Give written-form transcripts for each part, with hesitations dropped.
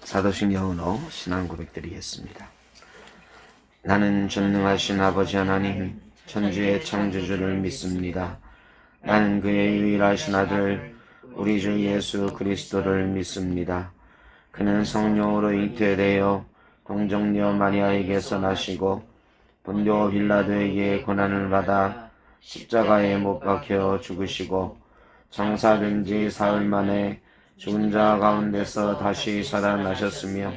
사도신 영어로 신앙 고백드리겠습니다. 나는 전능하신 아버지 하나님, 천지의 창조주를 믿습니다. 나는 그의 유일하신 아들, 우리 주 예수 그리스도를 믿습니다. 그는 성령으로 잉태되어 동정녀 마리아에게서 나시고 본교 빌라도에게 고난을 받아 십자가에 못 박혀 죽으시고 장사된 지 사흘 만에 죽은 자 가운데서 다시 살아나셨으며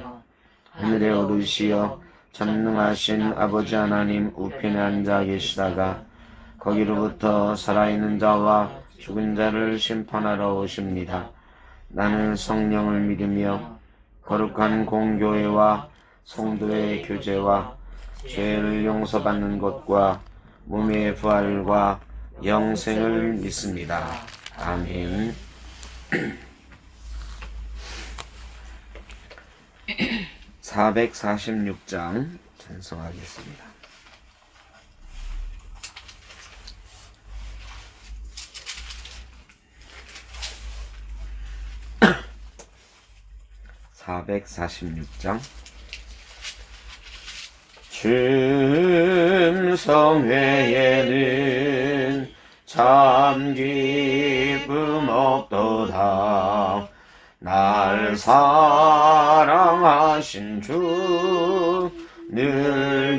하늘에 오르시어 전능하신 아버지 하나님 우편에 앉아 계시다가 거기로부터 살아있는 자와 죽은 자를 심판하러 오십니다. 나는 성령을 믿으며 거룩한 공교회와 성도의 교제와 죄를 용서받는 것과 몸의 부활과 영생을 믿습니다. 아멘. 446장 찬송하겠습니다. 춤성회에는 참 기쁨 없도다. 날 사랑하신 주 늘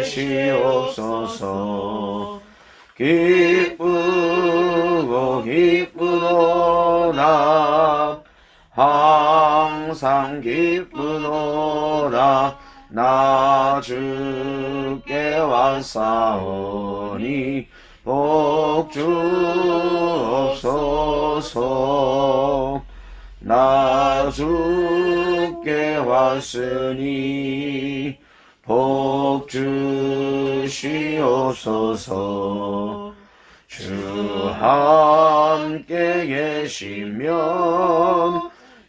계시옵소서. 기쁘고 기쁘도다. 항상 기쁘도다. 나 주께 왔사오니 복 주옵소서. 나 주께 왔으니 복 주시옵소서. 주 함께 계시면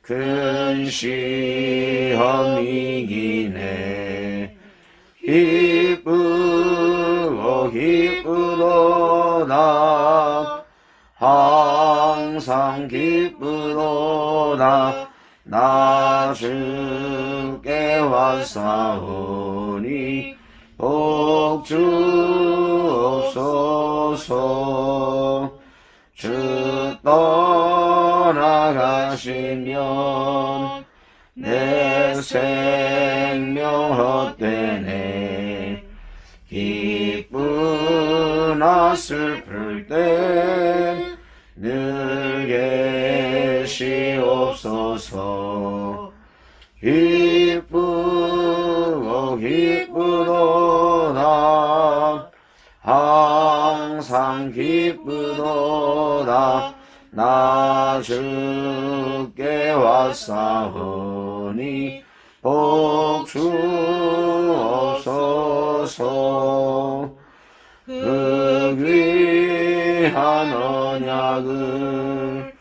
큰 시험 이기네. 기쁘고 기쁘도다. 항상 기쁘도다. 나 주께 왔사오니 복 주옵소서. 주 떠나가시면 내 생명 헛되네. 기쁘나 슬플 때 늘 계시옵소서. 기쁘고 기쁘도다. 항상 기쁘도다. 나 주께 왔사오니 복 주옵소서. 그 귀한 언약을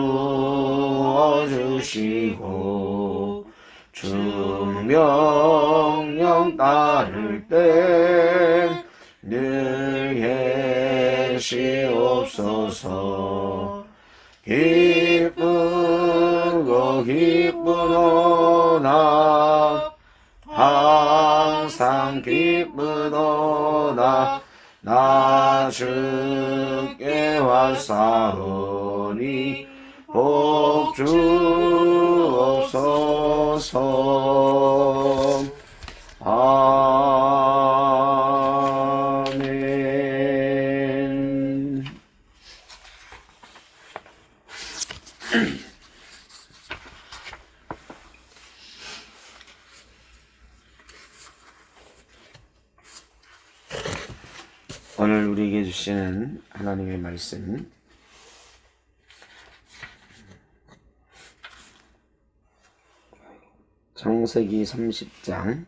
이루어 주시고 주 명령 따를 때 늘 계시옵소서. 기쁘고 기쁘도다. 항상 기쁘도다. 나 주께 왔사오니 복 주옵소서. 아멘. 오늘 우리에게 주시는 하나님의 말씀 창세기 30장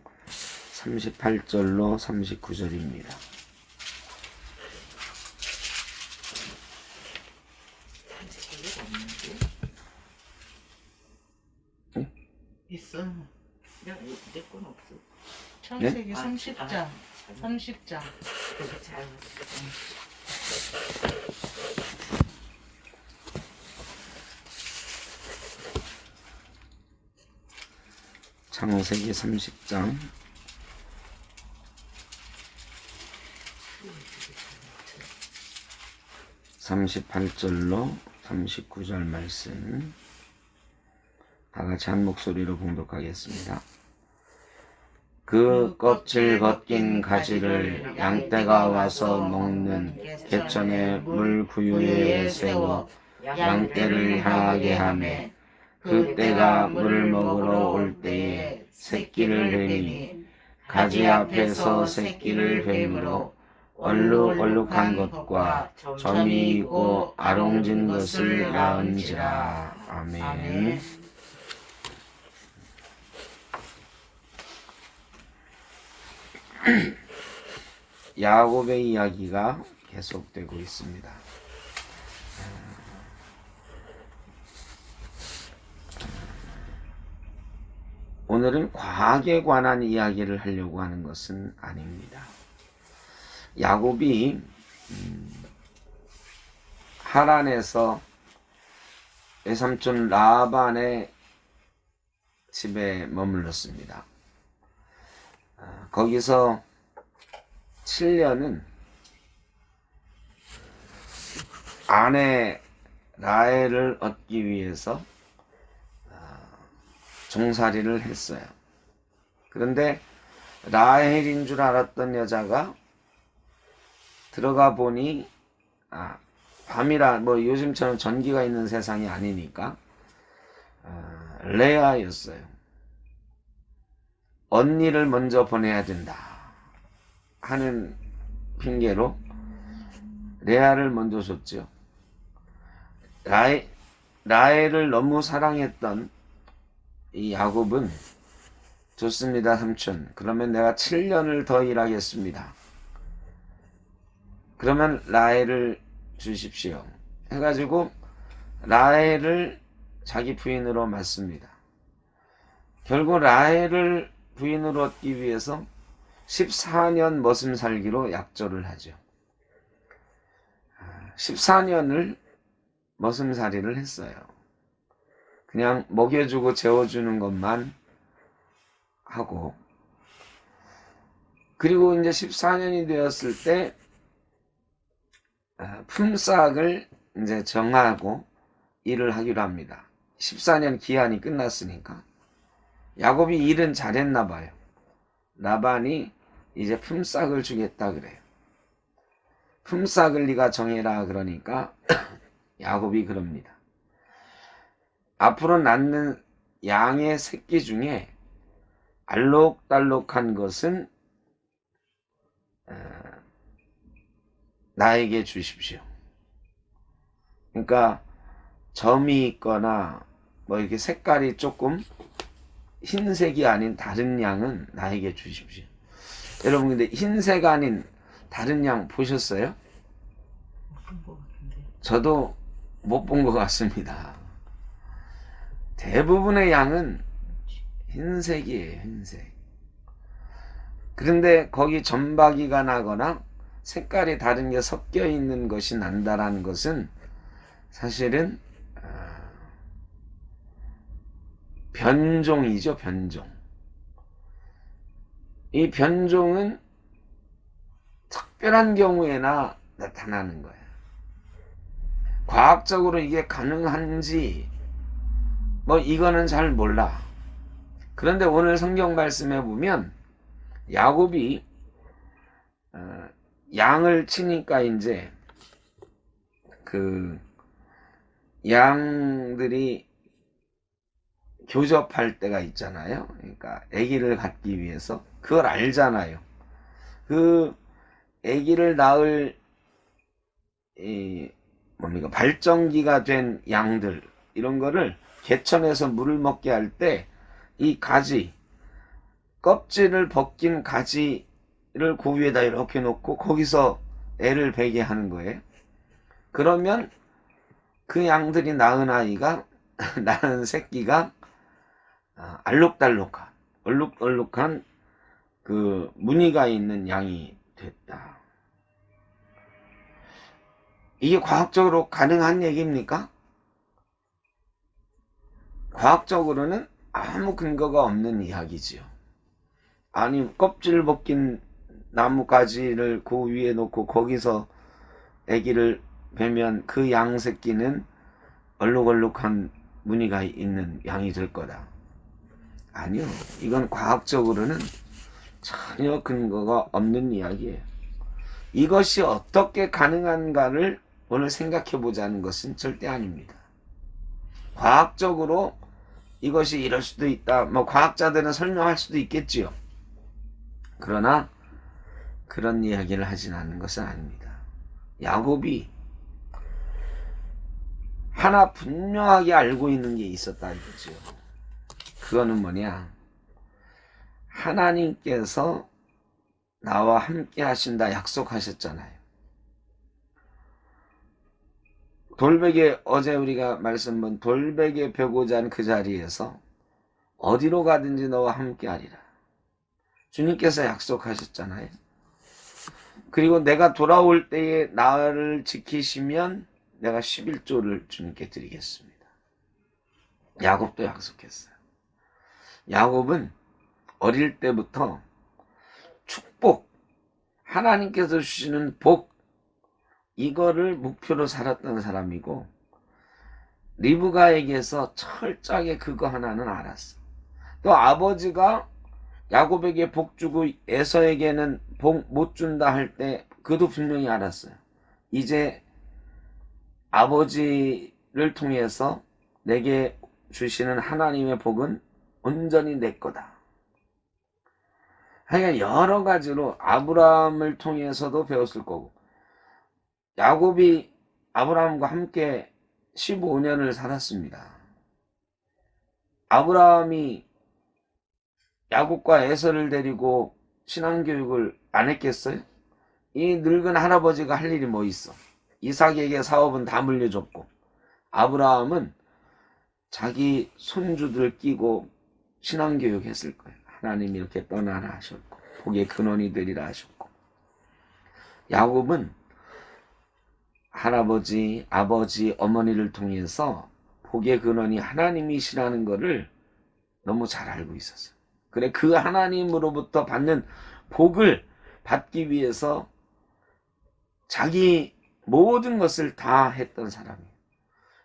38절로 39절입니다. 있어. 내 건 없어. 창세기 네? 30장. 30장. 그래서 잘 왔어. 창세기 30장 38절로 39절 말씀 다 같이 한 목소리로 봉독하겠습니다. 그 껍질 벗긴 가지를 양떼가 와서 먹는 개천의 물 구유에 세워 양떼를 향하게 하매 그 떼가 물을 먹으러 올 때에 새끼를 뱀이 가지 앞에서 새끼를 뱀으로 얼룩얼룩한 것과 점이 있고 아롱진 것을 낳은지라. 아멘. 야곱의 이야기가 계속되고 있습니다. 오늘은 과학에 관한 이야기를 하려고 하는 것은 아닙니다. 야곱이 하란에서 외삼촌 라반의 집에 머물렀습니다. 거기서 7년은 아내 라헬을 얻기 위해서 종살이를 했어요. 그런데 라헬인 줄 알았던 여자가 들어가 보니 밤이라 뭐 요즘처럼 전기가 있는 세상이 아니니까 레아였어요. 언니를 먼저 보내야 된다 하는 핑계로 레아를 먼저 줬죠. 라헬을 너무 사랑했던 이 야곱은 좋습니다 삼촌, 그러면 내가 7년을 더 일하겠습니다. 그러면 라헬을 주십시오 해가지고 라헬을 자기 부인으로 맞습니다. 결국 라헬을 부인으로 얻기 위해서 14년 머슴 살기로 약조를 하죠. 14년을 머슴살이를 했어요. 그냥 먹여주고 재워주는 것만 하고, 그리고 이제 14년이 되었을 때 품삯을 이제 정하고 일을 하기로 합니다. 14년 기한이 끝났으니까. 야곱이 일은 잘했나 봐요. 라반이 이제 품삯을 주겠다 그래요. 품삯을 네가 정해라 그러니까 야곱이 그럽니다. 앞으로 낳는 양의 새끼 중에 알록달록한 것은 나에게 주십시오. 그러니까 점이 있거나 뭐 이렇게 색깔이 조금 흰색이 아닌 다른 양은 나에게 주십시오. 여러분 근데 흰색 아닌 다른 양 보셨어요? 저도 못 본 것 같습니다. 대부분의 양은 흰색이에요, 흰색. 그런데 거기 점박이가 나거나 색깔이 다른 게 섞여 있는 것이 난다라는 것은 사실은 변종이죠, 변종. 이 변종은 특별한 경우에나 나타나는 거예요. 과학적으로 이게 가능한지 뭐 이거는 잘 몰라. 그런데 오늘 성경 말씀에 보면 야곱이 양을 치니까 이제 그 양들이 교접할 때가 있잖아요. 그러니까 아기를 갖기 위해서 그걸 알잖아요. 그 아기를 낳을 뭡니까 발정기가 된 양들 이런 거를 개천에서 물을 먹게 할 때 이 가지 껍질을 벗긴 가지를 그 위에다 이렇게 놓고 거기서 애를 베게 하는 거예요. 그러면 그 양들이 낳은 아이가 낳은 새끼가 알록달록한 얼룩얼룩한 그 무늬가 있는 양이 됐다. 이게 과학적으로 가능한 얘기입니까? 과학적으로는 아무 근거가 없는 이야기지요. 아니 껍질 벗긴 나무 가지를 그 위에 놓고 거기서 아기를 베면 그 양 새끼는 얼룩얼룩한 무늬가 있는 양이 될 거다. 아니요. 이건 과학적으로는 전혀 근거가 없는 이야기예요. 이것이 어떻게 가능한가를 오늘 생각해 보자는 것은 절대 아닙니다. 과학적으로 이것이 이럴 수도 있다. 뭐 과학자들은 설명할 수도 있겠지요. 그러나 그런 이야기를 하진 않는 것은 아닙니다. 야곱이 하나 분명하게 알고 있는 게 있었다 이거죠. 그거는 뭐냐? 하나님께서 나와 함께 하신다 약속하셨잖아요. 돌베개 어제 우리가 말씀은 돌베개 펴고 잔 그 자리에서 어디로 가든지 너와 함께 하리라. 주님께서 약속하셨잖아요. 그리고 내가 돌아올 때에 나를 지키시면 내가 11조를 주님께 드리겠습니다. 야곱도 약속했어요. 야곱은 어릴 때부터 축복, 하나님께서 주시는 복, 이거를 목표로 살았던 사람이고 리브가에게서 철저하게 그거 하나는 알았어. 또 아버지가 야곱에게 복 주고 에서에게는 복 못 준다 할 때 그도 분명히 알았어요. 이제 아버지를 통해서 내게 주시는 하나님의 복은 온전히 내 거다. 하여간 여러 가지로 아브라함을 통해서도 배웠을 거고 야곱이 아브라함과 함께 15년을 살았습니다. 아브라함이 야곱과 에서를 데리고 신앙교육을 안 했겠어요? 이 늙은 할아버지가 할 일이 뭐 있어? 이삭에게 사업은 다 물려줬고 아브라함은 자기 손주들 끼고 신앙교육 했을 거예요. 하나님이 이렇게 떠나라 하셨고 복의 근원이 되리라 하셨고 야곱은 할아버지, 아버지, 어머니를 통해서 복의 근원이 하나님이시라는 것을 너무 잘 알고 있었어요. 그래 그 하나님으로부터 받는 복을 받기 위해서 자기 모든 것을 다 했던 사람이에요.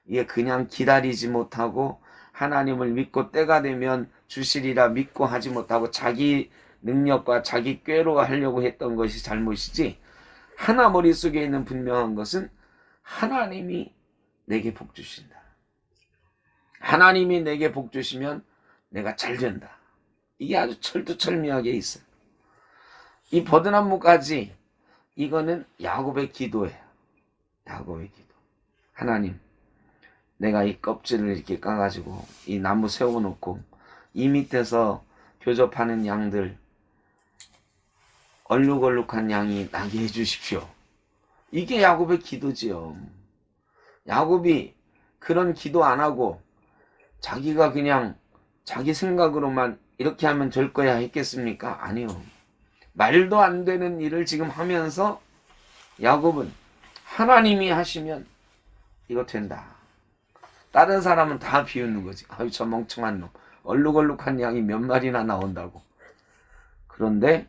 이게 그냥 기다리지 못하고 하나님을 믿고 때가 되면 주시리라 믿고 하지 못하고 자기 능력과 자기 꾀로 하려고 했던 것이 잘못이지 하나 머릿속에 있는 분명한 것은 하나님이 내게 복 주신다. 하나님이 내게 복 주시면 내가 잘 된다. 이게 아주 철두철미하게 있어요. 이 버드나무까지 이거는 야곱의 기도예요. 야곱의 기도. 하나님, 내가 이 껍질을 이렇게 까가지고 이 나무 세워놓고 이 밑에서 교접하는 양들 얼룩얼룩한 양이 나게 해주십시오. 이게 야곱의 기도지요. 야곱이 그런 기도 안 하고 자기가 그냥 자기 생각으로만 이렇게 하면 될 거야 했겠습니까? 아니요. 말도 안 되는 일을 지금 하면서 야곱은 하나님이 하시면 이거 된다. 다른 사람은 다 비웃는 거지. 아유 저 멍청한 놈. 얼룩얼룩한 양이 몇 마리나 나온다고. 그런데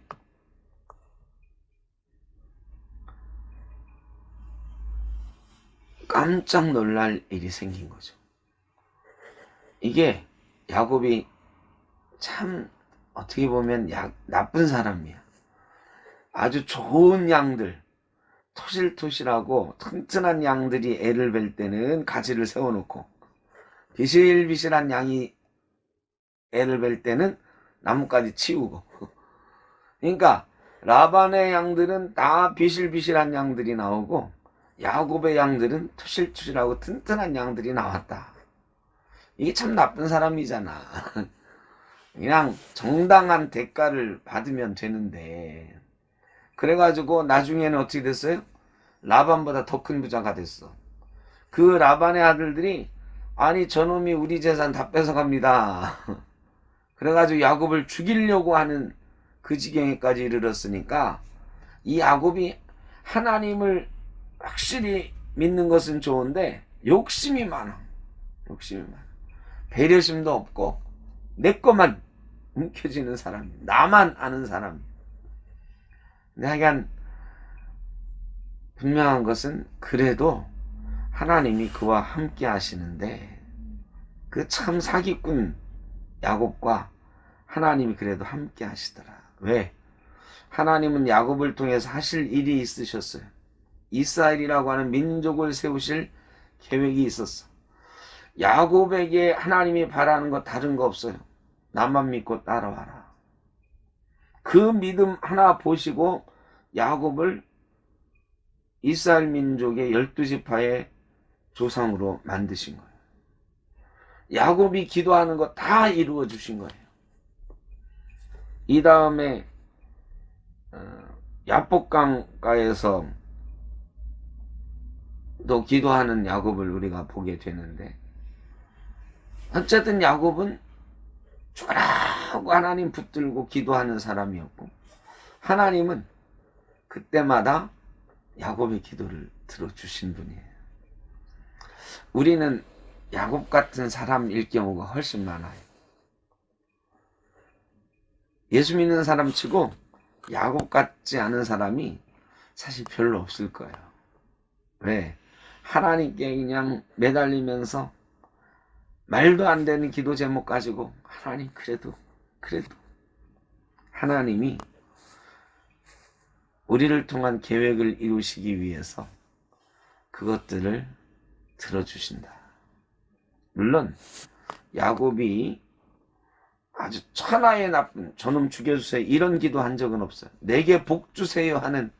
깜짝 놀랄 일이 생긴 거죠. 이게 야곱이 참 어떻게 보면 나쁜 사람이야. 아주 좋은 양들, 토실토실하고 튼튼한 양들이 애를 뵐 때는 가지를 세워놓고 비실비실한 양이 애를 뵐 때는 나뭇가지 치우고 그러니까 라반의 양들은 다 비실비실한 양들이 나오고 야곱의 양들은 토실토실하고 튼튼한 양들이 나왔다. 이게 참 나쁜 사람이잖아. 그냥 정당한 대가를 받으면 되는데 그래가지고 나중에는 어떻게 됐어요? 라반보다 더 큰 부자가 됐어. 그 라반의 아들들이 아니 저놈이 우리 재산 다 뺏어갑니다. 그래가지고 야곱을 죽이려고 하는 그 지경에까지 이르렀으니까 이 야곱이 하나님을 확실히 믿는 것은 좋은데 욕심이 많아. 욕심이 많아. 배려심도 없고 내 것만 움켜쥐는 사람이, 나만 아는 사람이. 근데 하여간 분명한 것은 그래도 하나님이 그와 함께 하시는데 그 참 사기꾼 야곱과 하나님이 그래도 함께 하시더라. 왜? 하나님은 야곱을 통해서 하실 일이 있으셨어요. 이스라엘이라고 하는 민족을 세우실 계획이 있었어. 야곱에게 하나님이 바라는 거 다른 거 없어요. 나만 믿고 따라와라. 그 믿음 하나 보시고 야곱을 이스라엘 민족의 12지파의 조상으로 만드신 거예요. 야곱이 기도하는 거 다 이루어 주신 거예요. 이 다음에 야복강가에서 또 기도하는 야곱을 우리가 보게 되는데, 어쨌든 야곱은 죽어라 하고 하나님 붙들고 기도하는 사람이었고, 하나님은 그때마다 야곱의 기도를 들어주신 분이에요. 우리는 야곱 같은 사람일 경우가 훨씬 많아요. 예수 믿는 사람 치고 야곱 같지 않은 사람이 사실 별로 없을 거예요. 왜? 하나님께 그냥 매달리면서 말도 안 되는 기도 제목 가지고 하나님 그래도 하나님이 우리를 통한 계획을 이루시기 위해서 그것들을 들어주신다. 물론 야곱이 아주 천하의 나쁜 저놈 죽여주세요 이런 기도 한 적은 없어요. 내게 복 주세요 하는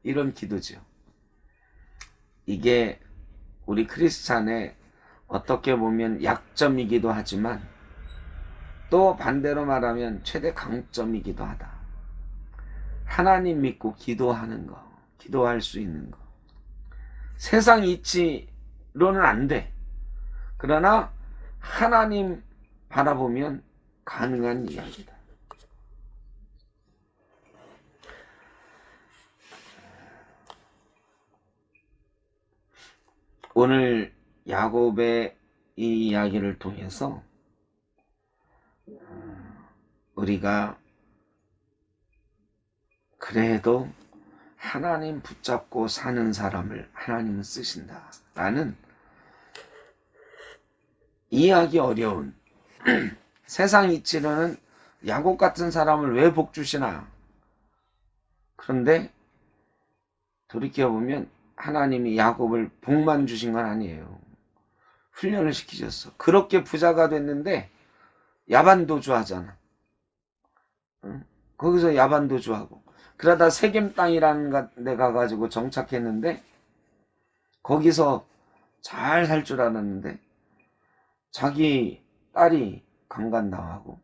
이런 기도죠. 이게 우리 크리스찬의 어떻게 보면 약점이기도 하지만 또 반대로 말하면 최대 강점이기도 하다. 하나님 믿고 기도하는 거, 기도할 수 있는 거. 세상 이치로는 안 돼. 그러나 하나님 바라보면 가능한 이야기다. 오늘 야곱의 이 이야기를 통해서 우리가 그래도 하나님 붙잡고 사는 사람을 하나님은 쓰신다 라는 이해하기 어려운 세상 이치로는 야곱 같은 사람을 왜 복 주시나. 그런데 돌이켜보면 하나님이 야곱을 복만 주신 건 아니에요. 훈련을 시키셨어. 그렇게 부자가 됐는데 야반도주 하잖아. 거기서 야반도주 하고 그러다 세겜 땅이라는 데 가가지고 정착했는데 거기서 잘 살 줄 알았는데 자기 딸이 강간당하고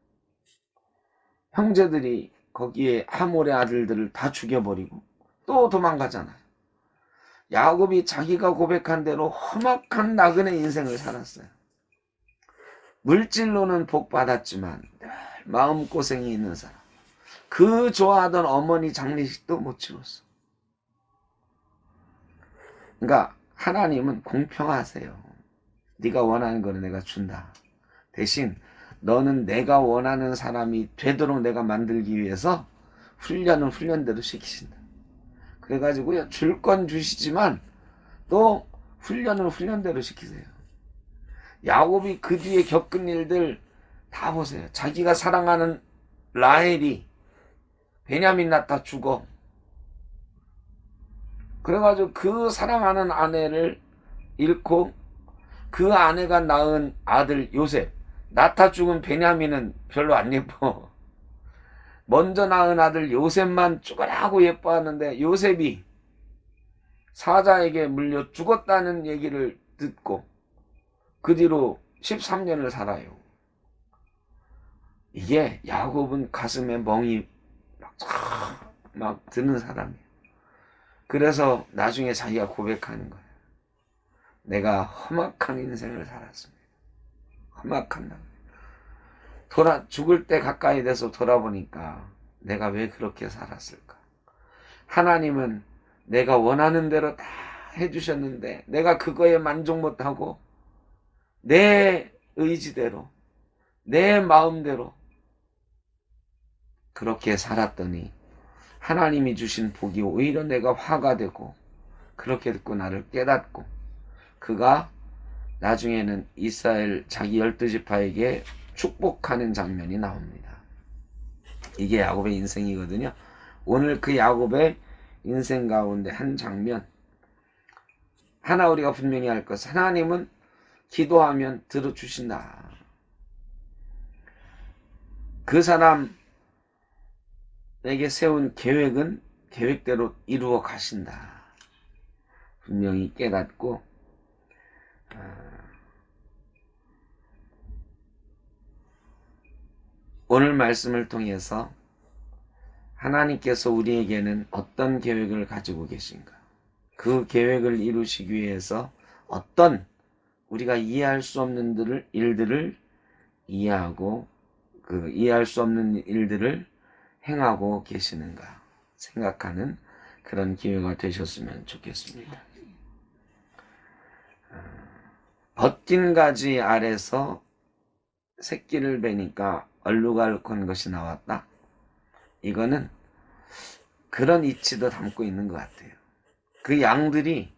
형제들이 거기에 하몰의 아들들을 다 죽여버리고 또 도망가잖아요. 야곱이 자기가 고백한 대로 험악한 나그네 인생을 살았어요. 물질로는 복 받았지만 늘 마음고생이 있는 사람. 그 좋아하던 어머니 장례식도 못 치렀어. 그러니까 하나님은 공평하세요. 네가 원하는 거는 내가 준다. 대신 너는 내가 원하는 사람이 되도록 내가 만들기 위해서 훈련은 훈련대로 시키신다. 그래가지고요, 줄 건 주시지만 또 훈련은 훈련대로 시키세요. 야곱이 그 뒤에 겪은 일들 다 보세요. 자기가 사랑하는 라헬이 베냐민 낳다 죽어. 그래가지고 그 사랑하는 아내를 잃고 그 아내가 낳은 아들 요셉, 낳다 죽은 베냐민은 별로 안 예뻐. 먼저 낳은 아들 요셉만 죽으라고 예뻐하는데 요셉이 사자에게 물려 죽었다는 얘기를 듣고 그 뒤로 13년을 살아요. 이게 야곱은 가슴에 멍이 막 드는 사람이에요. 그래서 나중에 자기가 고백하는 거예요. 내가 험악한 인생을 살았습니다. 험악한 날. 죽을 때 가까이 돼서 돌아보니까 내가 왜 그렇게 살았을까? 하나님은 내가 원하는 대로 다 해주셨는데 내가 그거에 만족 못하고 내 의지대로 내 마음대로 그렇게 살았더니 하나님이 주신 복이 오히려 내가 화가 되고, 그렇게 듣고 나를 깨닫고 그가 나중에는 이스라엘 자기 12지파에게 축복하는 장면이 나옵니다. 이게 야곱의 인생이거든요. 오늘 그 야곱의 인생 가운데 한 장면, 하나 우리가 분명히 할 것, 하나님은 기도하면 들어주신다. 그 사람에게 세운 계획은 계획대로 이루어 가신다. 분명히 깨닫고, 오늘 말씀을 통해서 하나님께서 우리에게는 어떤 계획을 가지고 계신가, 그 계획을 이루시기 위해서 어떤 우리가 이해할 수 없는 일들을 이해하고, 그 이해할 수 없는 일들을 행하고 계시는가 생각하는 그런 기회가 되셨으면 좋겠습니다. 벗긴 가지 아래서 새끼를 베니까 얼룩알룩한 것이 나왔다. 이거는 그런 이치도 담고 있는 것 같아요. 그 양들이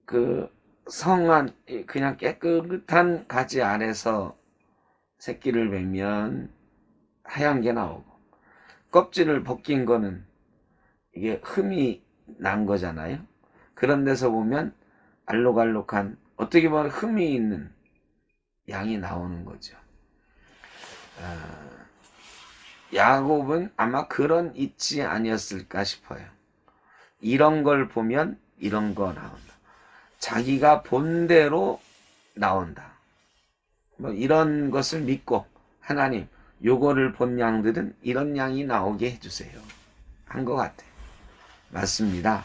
그 성한 그냥 깨끗한 가지 아래서 새끼를 베면 하얀 게 나오고, 껍질을 벗긴 거는 이게 흠이 난 거잖아요. 그런 데서 보면 알록알록한, 어떻게 보면 흠이 있는 양이 나오는 거죠. 야곱은 아마 그런 이치 아니었을까 싶어요. 이런 걸 보면 이런 거 나온다. 자기가 본대로 나온다. 뭐 이런 것을 믿고, 하나님 요거를 본 양들은 이런 양이 나오게 해주세요 한 것 같아요. 맞습니다.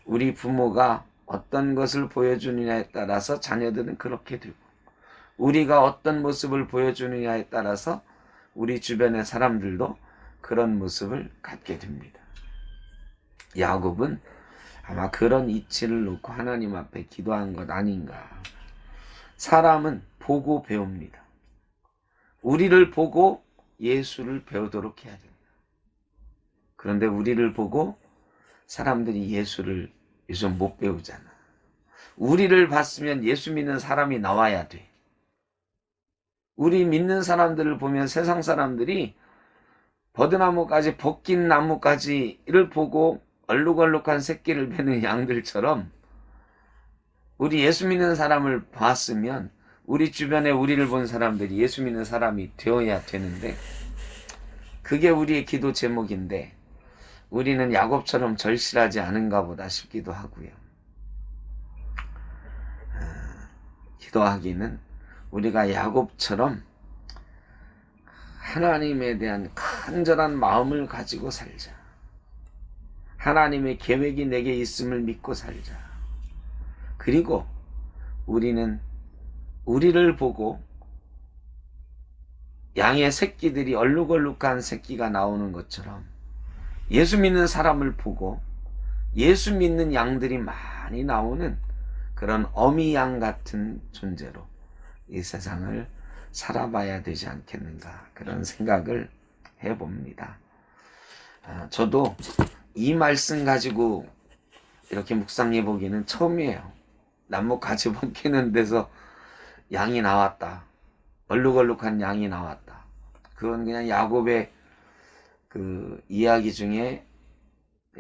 우리 부모가 어떤 것을 보여주느냐에 따라서 자녀들은 그렇게 되고, 우리가 어떤 모습을 보여주느냐에 따라서 우리 주변의 사람들도 그런 모습을 갖게 됩니다. 야곱은 아마 그런 이치를 놓고 하나님 앞에 기도한 것 아닌가. 사람은 보고 배웁니다. 우리를 보고 예수를 배우도록 해야 됩니다. 그런데 우리를 보고 사람들이 예수를 요즘 못 배우잖아. 우리를 봤으면 예수 믿는 사람이 나와야 돼. 우리 믿는 사람들을 보면 세상 사람들이 버드나무까지, 벗긴 나무까지를 보고 얼룩얼룩한 새끼를 베는 양들처럼 우리 예수 믿는 사람을 봤으면 우리 주변에 우리를 본 사람들이 예수 믿는 사람이 되어야 되는데, 그게 우리의 기도 제목인데 우리는 야곱처럼 절실하지 않은가 보다 싶기도 하고요. 기도하기는 우리가 야곱처럼 하나님에 대한 간절한 마음을 가지고 살자. 하나님의 계획이 내게 있음을 믿고 살자. 그리고 우리는 우리를 보고 양의 새끼들이 얼룩얼룩한 새끼가 나오는 것처럼 예수 믿는 사람을 보고 예수 믿는 양들이 많이 나오는 그런 어미양 같은 존재로 이 세상을 살아봐야 되지 않겠는가, 그런 생각을 해봅니다. 저도 이 말씀 가지고 이렇게 묵상해 보기는 처음이에요. 나무 가지 벗기는 데서 양이 나왔다, 얼룩얼룩한 양이 나왔다. 그건 그냥 야곱의 그 이야기 중에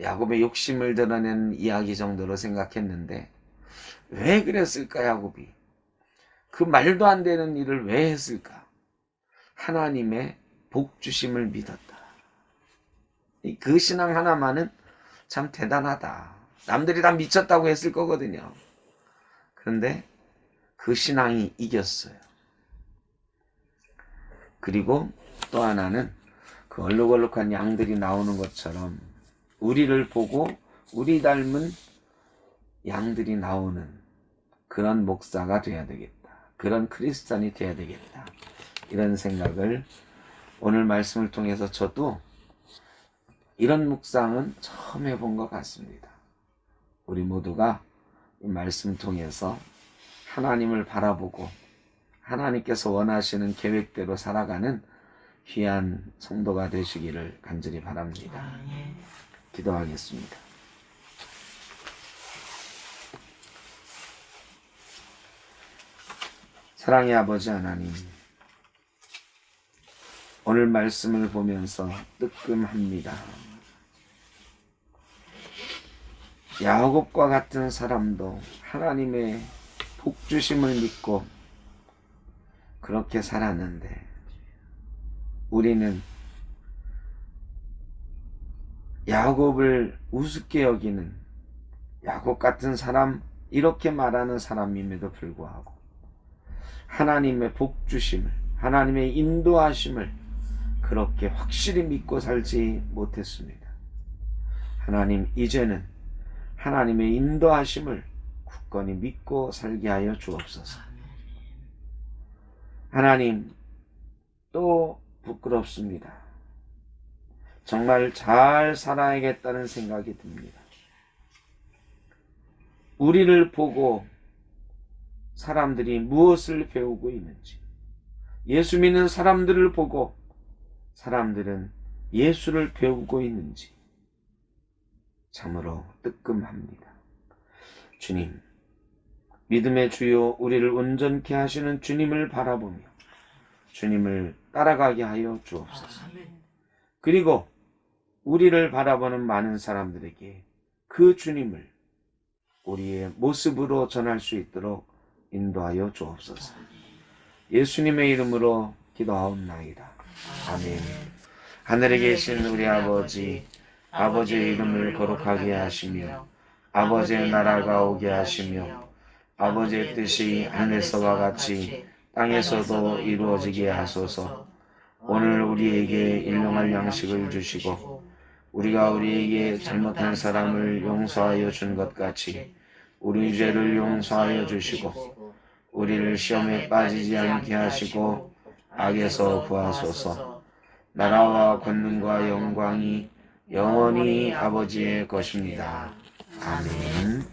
야곱의 욕심을 드러낸 이야기 정도로 생각했는데, 왜 그랬을까? 야곱이 그 말도 안 되는 일을 왜 했을까? 하나님의 복 주심을 믿었다. 그 신앙 하나만은 참 대단하다. 남들이 다 미쳤다고 했을 거거든요. 그런데 그 신앙이 이겼어요. 그리고 또 하나는 그 얼룩얼룩한 양들이 나오는 것처럼 우리를 보고 우리 닮은 양들이 나오는 그런 목사가 돼야 되겠다. 그런 크리스찬이 돼야 되겠다. 이런 생각을 오늘 말씀을 통해서 저도 이런 묵상은 처음 해본 것 같습니다. 우리 모두가 이 말씀 통해서 하나님을 바라보고 하나님께서 원하시는 계획대로 살아가는 귀한 성도가 되시기를 간절히 바랍니다. 아멘. 기도하겠습니다. 사랑의 아버지 하나님, 오늘 말씀을 보면서 뜨끔합니다. 야곱과 같은 사람도 하나님의 복주심을 믿고 그렇게 살았는데, 우리는 야곱을 우습게 여기는, 야곱 같은 사람, 이렇게 말하는 사람임에도 불구하고 하나님의 복주심을, 하나님의 인도하심을 그렇게 확실히 믿고 살지 못했습니다. 하나님, 이제는 하나님의 인도하심을 굳건히 믿고 살게 하여 주옵소서. 하나님, 또 부끄럽습니다. 정말 잘 살아야겠다는 생각이 듭니다. 우리를 보고 사람들이 무엇을 배우고 있는지, 예수 믿는 사람들을 보고 사람들은 예수를 배우고 있는지 참으로 뜨끔합니다. 주님, 믿음의 주요 우리를 온전케 하시는 주님을 바라보며 주님을 따라가게 하여 주옵소서. 그리고 우리를 바라보는 많은 사람들에게 그 주님을 우리의 모습으로 전할 수 있도록 인도하여 주옵소서. 예수님의 이름으로 기도하옵나이다. 아멘. 하늘에 계신 우리 아버지, 아버지의 이름을 거룩하게 하시며 아버지의 나라가 오게 하시며 아버지의 뜻이 하늘에서와 같이 땅에서도 이루어지게 하소서. 오늘 우리에게 일용할 양식을 주시고 우리가 우리에게 잘못한 사람을 용서하여 준 것 같이 우리 죄를 용서하여 주시고 우리를 시험에 빠지지 않게 하시고 악에서 구하소서. 나라와 권능과 영광이 영원히 아버지의 것입니다. 아멘.